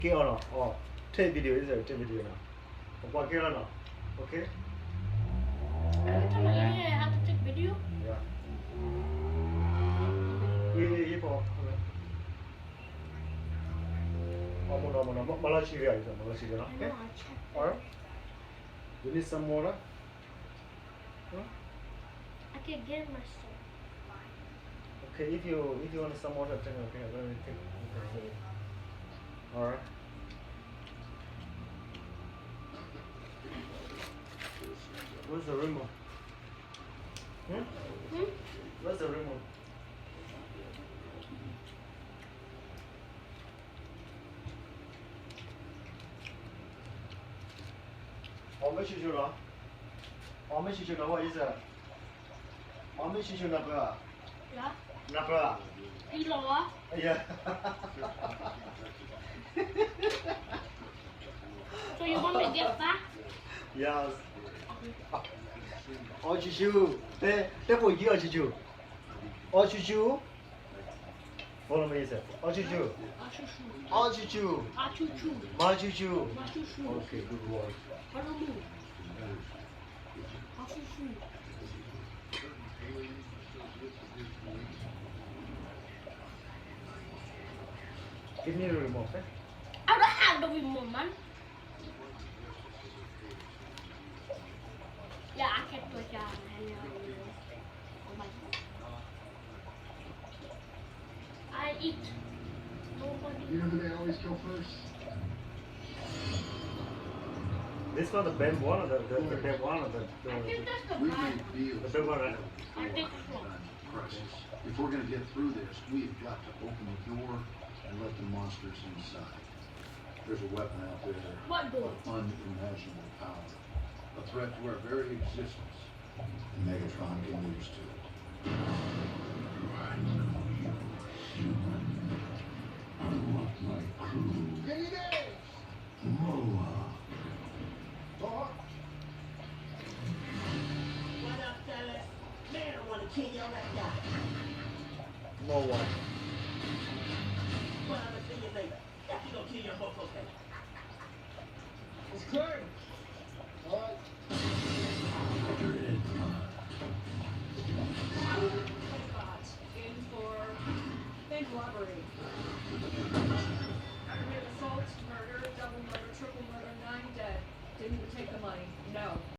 Get on or take video is it? Take video now. What get on? Okay. Every time I get here, I have to take video. Yeah. Yeah, po. 어머나, 말라시리아 있어, 말라시리아. I know, I checked. Alright. You need some water? Huh? I can get myself. Okay, if you want some water, then okay, let me take. Okay. Alright. Where's the remote? Where's the remote? 어메시주라. 어메시주라 what is that? 어메시주 나브라. Yeah. 나브라. Hello. Yeah. So you want me to get back? Yes. 어치주. 네, 대포 이 어치주. 어치주. Follow me, sir. 어치주. Achoo-choo. 어치주. Achoo-choo. 마치주. Achoo-choo. Okay, good work. Achoo-choo. Achoo-choo. Give me the remote, okay? I don't have the remote, man. Yeah, I can put it on. Oh my God. I eat. Nobody. You know who they always kill first? This one the bad one or the bad one or I think that's the We've bad. made deals. the bad one, right? I think so. Crisis. If we're going to get through this, we've got to open the door and let the monsters inside. There's a weapon out there What door? of unimaginable power. A threat to our very existence. And Megatron can lose to it. What up, fellas? Man, I want to kill your that guy. No one. Well, I'm going to see you later. After you gonna kill your both okay. It's Kurt.